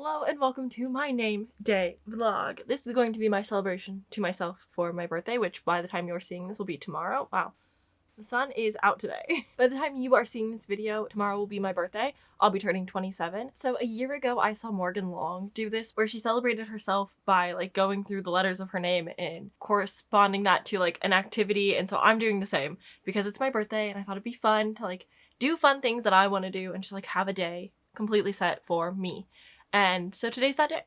Hello and welcome to my name day vlog. This is going to be my celebration to myself for my birthday, which by the time you're seeing this will be tomorrow. Wow. The sun is out today. By the time you are seeing this video, tomorrow will be my birthday. I'll be turning 27. So a year ago, I saw Morgan Long do this where she celebrated herself by going through the letters of her name and corresponding that to an activity. And so I'm doing the same because it's my birthday and I thought it'd be fun to do fun things that I want to do and just have a day completely set for me. And so today's that day.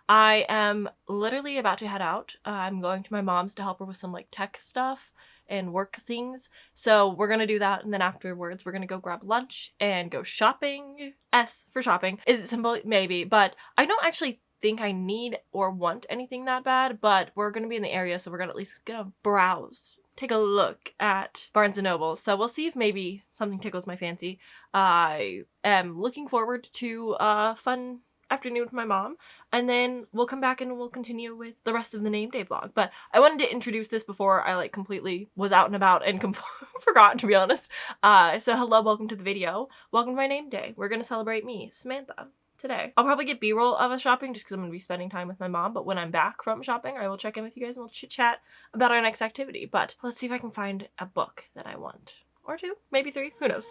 I am literally about to head out. I'm going to my mom's to help her with some tech stuff and work things. So we're gonna do that, and then afterwards we're gonna go grab lunch and go shopping. S for shopping. Is it simple? Maybe, but I don't actually think I need or want anything that bad, but we're gonna be in the area, so we're gonna at least browse. Take a look at Barnes & Noble. So we'll see if maybe something tickles my fancy. I am looking forward to a fun afternoon with my mom, and then we'll come back and we'll continue with the rest of the name day vlog. But I wanted to introduce this before I completely was out and about and forgot, to be honest. So hello, welcome to the video. Welcome to my name day. We're gonna celebrate me, Samantha, today. I'll probably get b-roll of us shopping just because I'm gonna be spending time with my mom, but when I'm back from shopping, I will check in with you guys and we'll chit chat about our next activity. But let's see if I can find a book that I want. Or two, maybe three, who knows?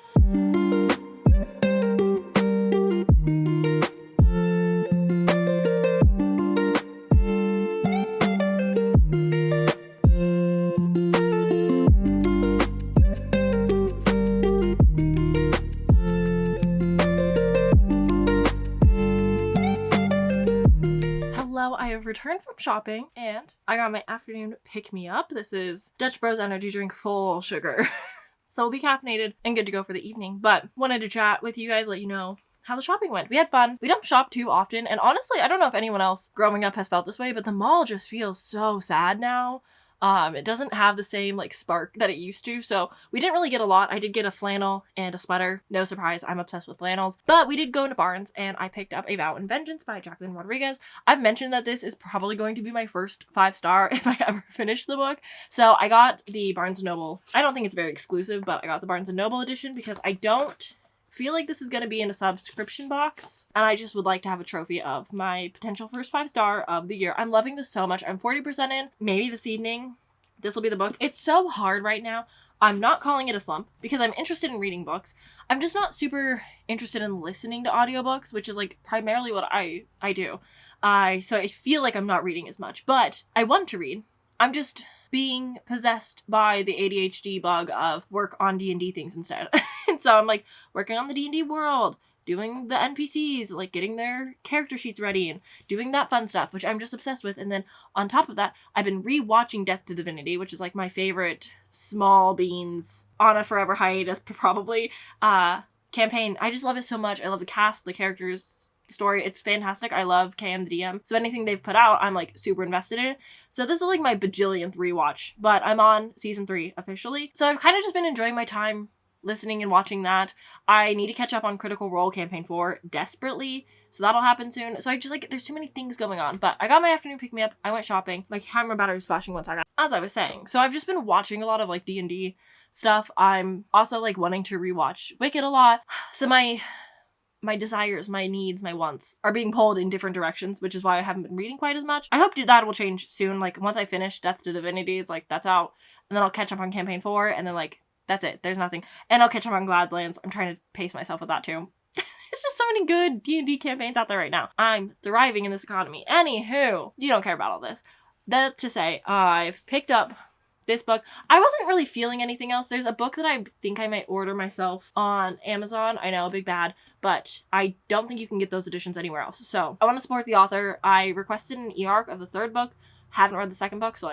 I have returned from shopping and I got my afternoon pick-me-up. This is Dutch Bros energy drink, full sugar. So we'll be caffeinated and good to go for the evening, but wanted to chat with you guys, let you know how the shopping went. We had fun. We don't shop too often, and honestly, I don't know if anyone else growing up has felt this way, but the mall just feels so sad now. It doesn't have the same spark that it used to, so we didn't really get a lot. I did get a flannel and a sweater. No surprise, I'm obsessed with flannels. But we did go into Barnes and I picked up A Vow and Vengeance by Jacqueline Rodriguez. I've mentioned that this is probably going to be my first 5-star if I ever finish the book. So I got the Barnes & Noble. I don't think it's very exclusive, but I got the Barnes & Noble edition because I don't feel like this is going to be in a subscription box, and I just would like to have a trophy of my potential first 5-star of the year. I'm loving this so much. I'm 40% in. Maybe this evening this will be the book. It's so hard right now. I'm not calling it a slump because I'm interested in reading books. I'm just not super interested in listening to audiobooks, which is primarily what I do. So I feel like I'm not reading as much, but I want to read. I'm just being possessed by the ADHD bug of work on D&D things instead. And so I'm working on the D&D world, doing the NPCs, getting their character sheets ready and doing that fun stuff, which I'm just obsessed with. And then on top of that, I've been rewatching Death to Divinity, which is my favorite small beans on a forever hiatus probably campaign. I just love it so much. I love the cast, the characters, the story. It's fantastic. I love KM the DM. So anything they've put out, I'm super invested in it. So this is my bajillionth rewatch, but I'm on season 3 officially. So I've kind of just been enjoying my time listening and watching that. I need to catch up on Critical Role Campaign 4 desperately, so that'll happen soon. So I just there's too many things going on, but I got my afternoon pick-me-up. I went shopping. My camera battery was flashing once I got, as I was saying. So I've just been watching a lot of D&D stuff. I'm also wanting to rewatch Wicked a lot. So my desires, my needs, my wants are being pulled in different directions, which is why I haven't been reading quite as much. I hope that will change soon. Once I finish Death to Divinity, it's that's out, and then I'll catch up on Campaign 4, and then that's it. There's nothing. And I'll catch up on Gladlands. I'm trying to pace myself with that too. It's just so many good D&D campaigns out there right now. I'm thriving in this economy. Anywho, you don't care about all this. That to say, I've picked up this book. I wasn't really feeling anything else. There's a book that I think I might order myself on Amazon. I know, big bad, but I don't think you can get those editions anywhere else. So I want to support the author. I requested an e-arc of the 3rd book. Haven't read the 2nd book, so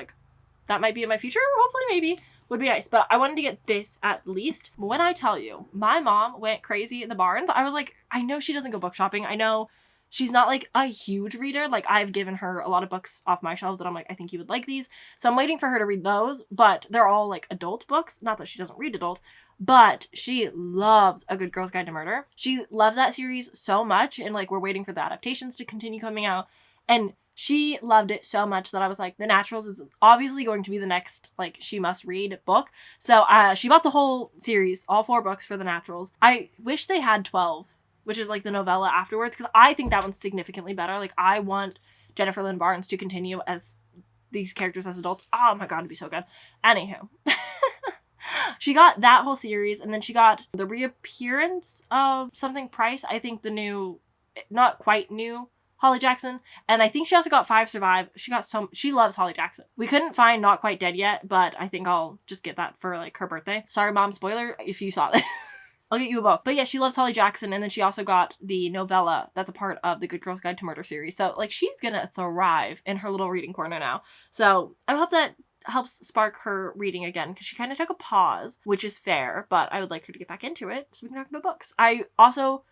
that might be in my future. Hopefully, maybe. Would be nice, but I wanted to get this at least. When I tell you, my mom went crazy in the Barnes, I was I know she doesn't go book shopping. I know she's not a huge reader. I've given her a lot of books off my shelves that I'm I think you would like these. So I'm waiting for her to read those, but they're all adult books. Not that she doesn't read adult, but she loves A Good Girl's Guide to Murder. She loves that series so much, and we're waiting for the adaptations to continue coming out. And she loved it so much that I was The Naturals is obviously going to be the next, she must read book. So she bought the whole series, all 4 books for The Naturals. I wish they had 12 which is like the novella afterwards, because I think that one's significantly better. Like, I want Jennifer Lynn Barnes to continue as these characters as adults. Oh my god, it'd be so good. Anywho. She got that whole series, and then she got the reappearance of something Price. I think the new, not quite new, Holly Jackson. And I think she also got 5 Survive. She loves Holly Jackson. We couldn't find Not Quite Dead yet, but I think I'll just get that for like her birthday. Sorry, Mom, spoiler if you saw this. I'll get you a book. But yeah, she loves Holly Jackson, and then she also got the novella that's a part of the Good Girls Guide to Murder series. So like, she's gonna thrive in her little reading corner now. So I hope that helps spark her reading again, because she kind of took a pause, which is fair, but I would like her to get back into it so we can talk about books. I also,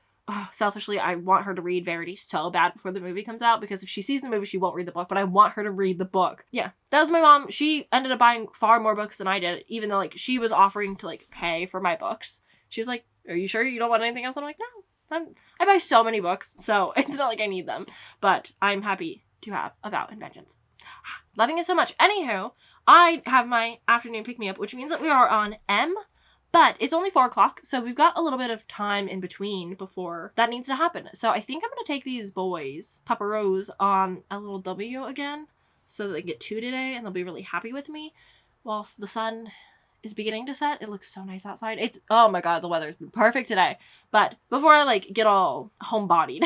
selfishly, I want her to read Verity so bad before the movie comes out, because if she sees the movie, she won't read the book, but I want her to read the book. Yeah, that was my mom. She ended up buying far more books than I did, even though like she was offering to like pay for my books. She was like, "Are you sure you don't want anything else?" I'm like, "No, I buy so many books, so it's not like I need them," but I'm happy to have A Vow and Vengeance. Loving it so much. Anywho, I have my afternoon pick-me-up, which means that we are on M, but it's only 4 o'clock, so we've got a little bit of time in between before that needs to happen. So I think I'm going to take these boys, Papa Rose, on a little W again, so that they get 2 today, and they'll be really happy with me, whilst the sun is beginning to set. It looks so nice outside. Oh my god, the weather's been perfect today. But before I like get all homebodied,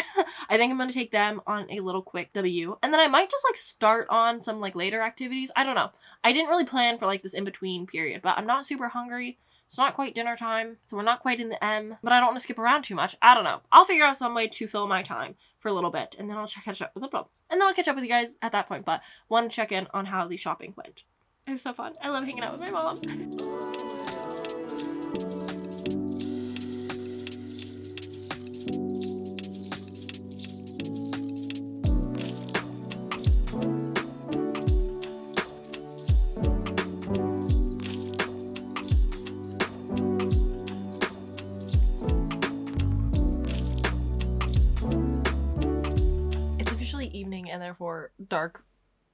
I think I'm gonna take them on a little quick W, and then I might just like start on some like later activities. I don't know. I didn't really plan for like this in-between period, but I'm not super hungry. It's not quite dinner time, so we're not quite in the M, but I don't want to skip around too much. I don't know. I'll figure out some way to fill my time for a little bit, and then I'll catch up with you guys at that point, but want to check in on how the shopping went. It was so fun. I love hanging out with my mom. It's officially evening, and therefore dark.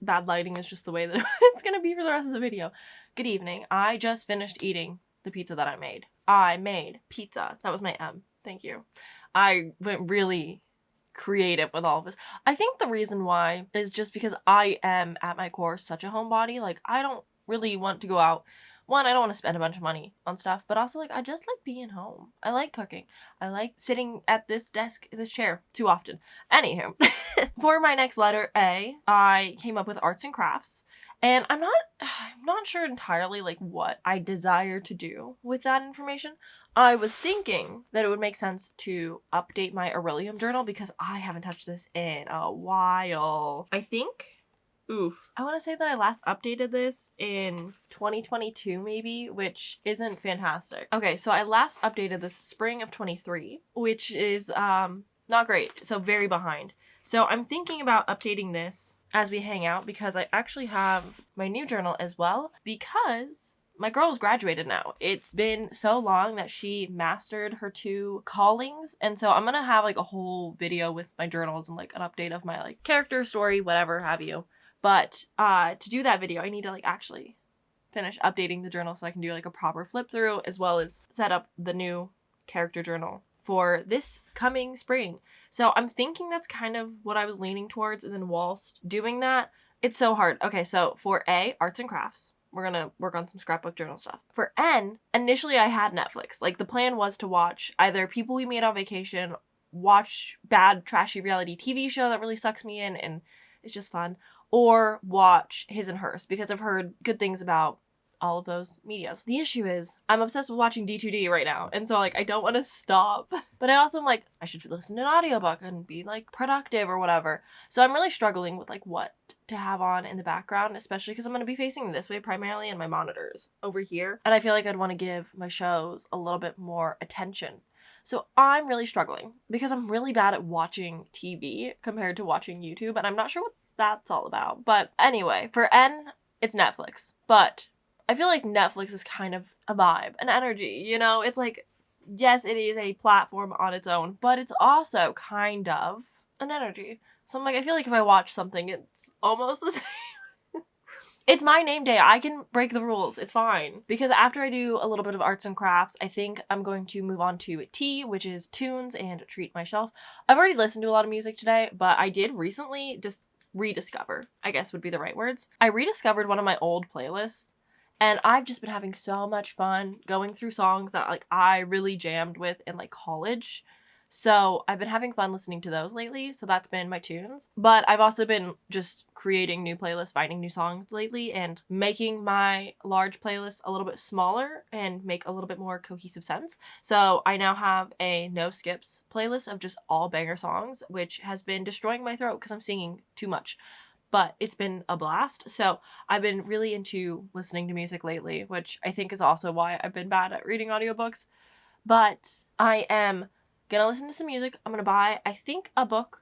Bad lighting is just the way that it's gonna be for the rest of the video. Good evening. I just finished eating the pizza that I made. I made pizza. That was my M. Thank you. I went really creative with all of this. I think the reason why is just because I am at my core such a homebody. Like, I don't really want to go out. One, I don't want to spend a bunch of money on stuff, but also like I just like being home. I like cooking. I like sitting at this desk, this chair too often. Anywho, for my next letter A, I came up with arts and crafts, and I'm not sure entirely like what I desire to do with that information. I was thinking that it would make sense to update my Aurelium journal, because I haven't touched this in a while. I think I want to say that I last updated this in 2022 maybe, which isn't fantastic. Okay, so I last updated this spring of 23, which is not great, so very behind. So I'm thinking about updating this as we hang out, because I actually have my new journal as well, because my girl's graduated now. It's been so long that she mastered her 2 callings, and so I'm gonna have like a whole video with my journals and like an update of my like character story, whatever have you. But to do that video, I need to like actually finish updating the journal so I can do like a proper flip through, as well as set up the new character journal for this coming spring. So I'm thinking that's kind of what I was leaning towards, and then whilst doing that, it's so hard. Okay, so for A, arts and crafts, we're gonna work on some scrapbook journal stuff. For N, initially I had Netflix. Like, the plan was to watch either People We Meet on Vacation, watch bad trashy reality TV show that really sucks me in and it's just fun, or watch His and Hers, because I've heard good things about all of those medias. The issue is I'm obsessed with watching D2D right now, and so like I don't want to stop, but I also am like, I should listen to an audiobook and be like productive or whatever. So I'm really struggling with like what to have on in the background, especially because I'm going to be facing this way primarily, and my monitors over here, and I feel like I'd want to give my shows a little bit more attention. So I'm really struggling because I'm really bad at watching TV compared to watching YouTube, and I'm not sure what that's all about. But anyway, for N, it's Netflix. But I feel like Netflix is kind of a vibe, an energy, you know? It's like, yes, it is a platform on its own, but it's also kind of an energy. So I'm like, I feel like if I watch something, it's almost the same. It's my name day. I can break the rules. It's fine. Because after I do a little bit of arts and crafts, I think I'm going to move on to tea, which is tunes and treat myself. I've already listened to a lot of music today, but I did recently just rediscover, I guess would be the right words. I rediscovered one of my old playlists, and I've just been having so much fun going through songs that like I really jammed with in like college. So I've been having fun listening to those lately, so that's been my tunes. But I've also been just creating new playlists, finding new songs lately, and making my large playlist a little bit smaller and make a little bit more cohesive sense. So I now have a no skips playlist of just all banger songs, which has been destroying my throat because I'm singing too much. But it's been a blast. So I've been really into listening to music lately, which I think is also why I've been bad at reading audiobooks. But I am gonna listen to some music. I'm gonna buy, I think, a book,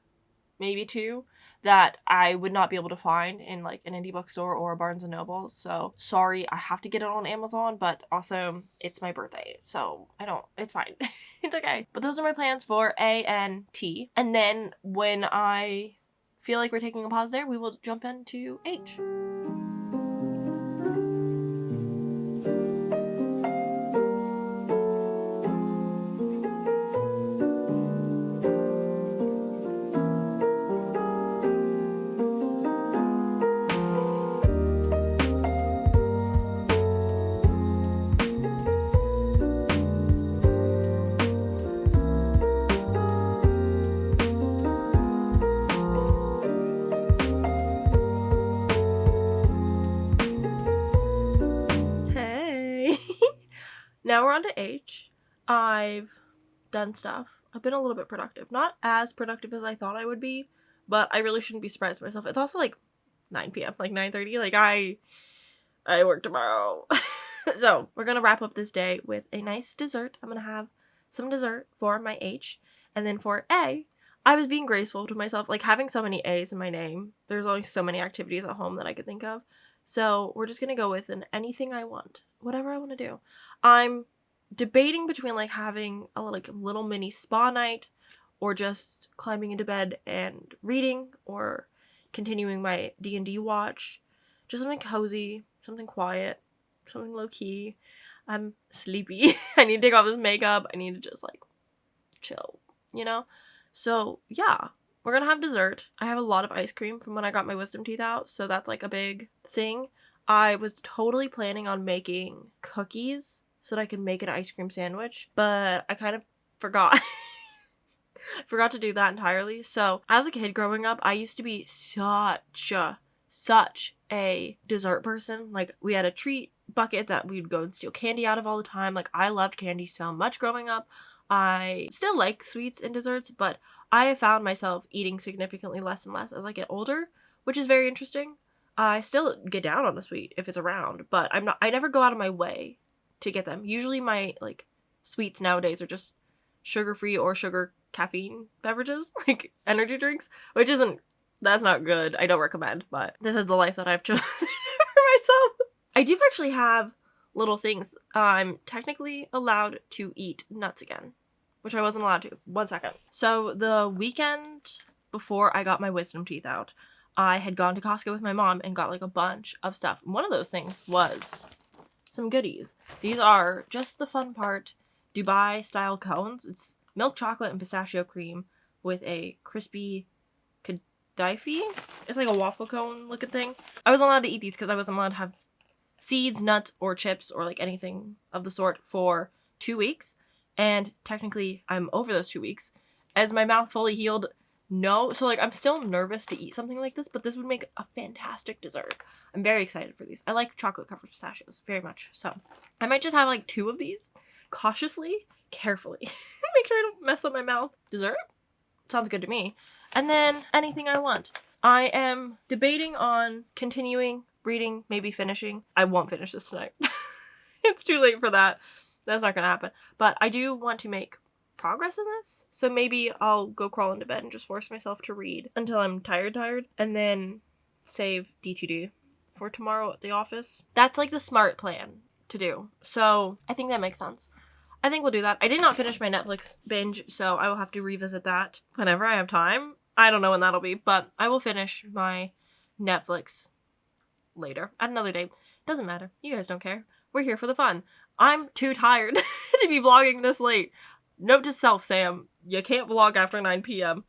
maybe two, that I would not be able to find in like an indie bookstore or Barnes and Noble. So sorry, I have to get it on Amazon, but also it's my birthday, so it's fine. It's okay. But those are my plans for A and T. And then when I feel like we're taking a pause there, we will jump into H. Now we're on to H. I've done stuff. I've been a little bit productive. Not as productive as I thought I would be, but I really shouldn't be surprised by myself. It's also like 9 p.m., like 9:30. Like I work tomorrow. So we're gonna wrap up this day with a nice dessert. I'm gonna have some dessert for my H. And then for A, I was being graceful to myself. Like having so many A's in my name, there's only so many activities at home that I could think of. So we're just gonna go with an anything I want. Whatever I want to do. I'm debating between like having a like little mini spa night or just climbing into bed and reading or continuing my D&D watch. Just something cozy, something quiet, something low-key. I'm sleepy. I need to take off this makeup. I need to just like chill, you know? So yeah, we're gonna have dessert. I have a lot of ice cream from when I got my wisdom teeth out, so that's like a big thing. I was totally planning on making cookies so that I could make an ice cream sandwich, but I kind of forgot. I forgot to do that entirely. So as a kid growing up, I used to be such a dessert person. Like we had a treat bucket that we'd go and steal candy out of all the time. Like I loved candy so much growing up. I still like sweets and desserts, but I found myself eating significantly less and less as I get older, which is very interesting. I still get down on a sweet if it's around, but I never go out of my way to get them. Usually my like sweets nowadays are just sugar-free or sugar caffeine beverages, like energy drinks, that's not good. I don't recommend, but this is the life that I've chosen for myself. I do actually have little things. I'm technically allowed to eat nuts again, which I wasn't allowed to. 1 second. So the weekend before I got my wisdom teeth out, I had gone to Costco with my mom and got like a bunch of stuff. One of those things was some goodies. These are just the fun part. Dubai style cones. It's milk chocolate and pistachio cream with a crispy Kadifi. It's like a waffle cone looking thing. I wasn't allowed to eat these because I wasn't allowed to have seeds, nuts, or chips or like anything of the sort for 2 weeks. And technically I'm over those 2 weeks. As my mouth fully healed, no. So like I'm still nervous to eat something like this, but this would make a fantastic dessert. I'm very excited for these. I like chocolate covered pistachios very much. So I might just have like 2 of these cautiously, carefully. Make sure I don't mess up my mouth. Dessert? Sounds good to me. And then anything I want. I am debating on continuing reading, maybe finishing. I won't finish this tonight. It's too late for that. That's not gonna happen. But I do want to make progress in this. So maybe I'll go crawl into bed and just force myself to read until I'm tired, and then save D2D for tomorrow at the office. That's like the smart plan to do. So I think that makes sense. I think we'll do that. I did not finish my Netflix binge, so I will have to revisit that whenever I have time. I don't know when that'll be, but I will finish my Netflix later at another date. Doesn't matter. You guys don't care. We're here for the fun. I'm too tired to be vlogging this late. Note to self, Sam, you can't vlog after 9 p.m.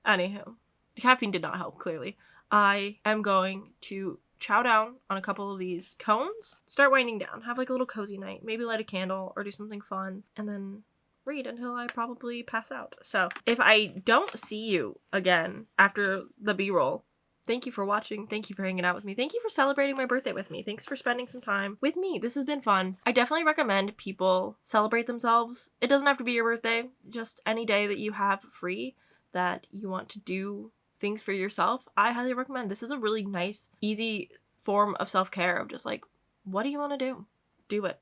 Anywho, the caffeine did not help, clearly. I am going to chow down on a couple of these cones, start winding down, have like a little cozy night, maybe light a candle or do something fun, and then read until I probably pass out. So if I don't see you again after the B-roll, thank you for watching. Thank you for hanging out with me. Thank you for celebrating my birthday with me. Thanks for spending some time with me. This has been fun. I definitely recommend people celebrate themselves. It doesn't have to be your birthday, just any day that you have free that you want to do things for yourself. I highly recommend. This is a really nice, easy form of self-care of just like, what do you want to do? Do it.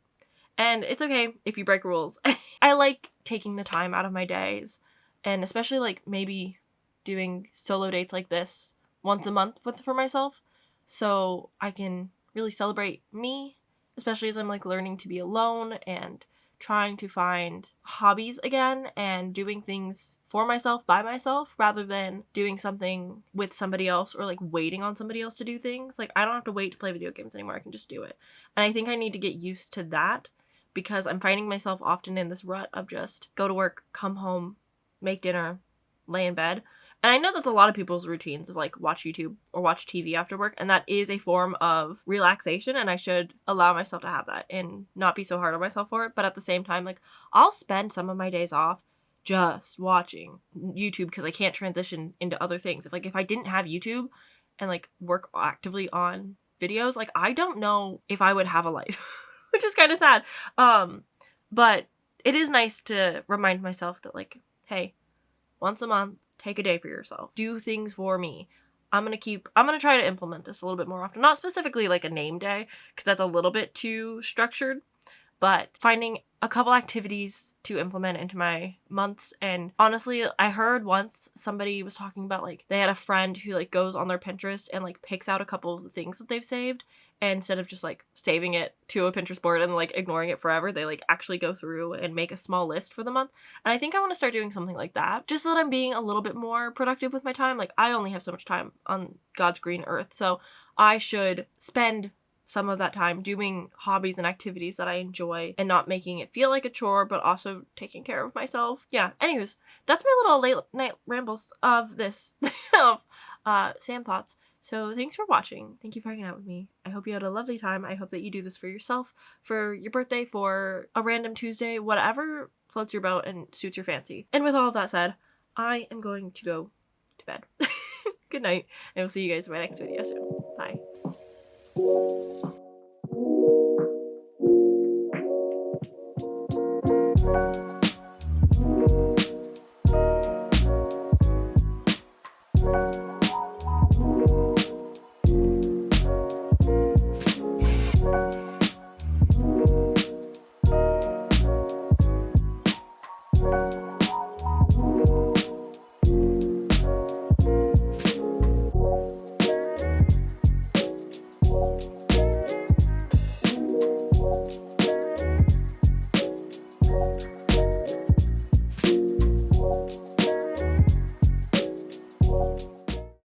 And it's okay if you break rules. I like taking the time out of my days, and especially like maybe doing solo dates like this once a month for myself, so I can really celebrate me, especially as I'm like learning to be alone and trying to find hobbies again and doing things for myself by myself rather than doing something with somebody else or like waiting on somebody else to do things. Like, I don't have to wait to play video games anymore. I can just do it. And I think I need to get used to that, because I'm finding myself often in this rut of just go to work, come home, make dinner, lay in bed. And I know that's a lot of people's routines of like watch YouTube or watch TV after work, and that is a form of relaxation, and I should allow myself to have that and not be so hard on myself for it. But at the same time, like, I'll spend some of my days off just watching YouTube because I can't transition into other things. If I didn't have YouTube and like work actively on videos, like, I don't know if I would have a life. Which is kind of sad. But it is nice to remind myself that, like, hey, once a month, take a day for yourself. Do things for me. I'm going to try to implement this a little bit more often. Not specifically like a name day, because that's a little bit too structured, but finding a couple activities to implement into my months. And honestly, I heard once somebody was talking about like they had a friend who like goes on their Pinterest and like picks out a couple of the things that they've saved, and instead of just like saving it to a Pinterest board and like ignoring it forever, they like actually go through and make a small list for the month. And I think I want to start doing something like that, just so that I'm being a little bit more productive with my time. Like, I only have so much time on God's green earth, so I should spend some of that time doing hobbies and activities that I enjoy and not making it feel like a chore, but also taking care of myself. Yeah, anyways, that's my little late night rambles of this, of Sam Thoughts. So thanks for watching. Thank you for hanging out with me. I hope you had a lovely time. I hope that you do this for yourself, for your birthday, for a random Tuesday, whatever floats your boat and suits your fancy. And with all of that said, I am going to go to bed. Good night, and we'll see you guys in my next video soon. Bye.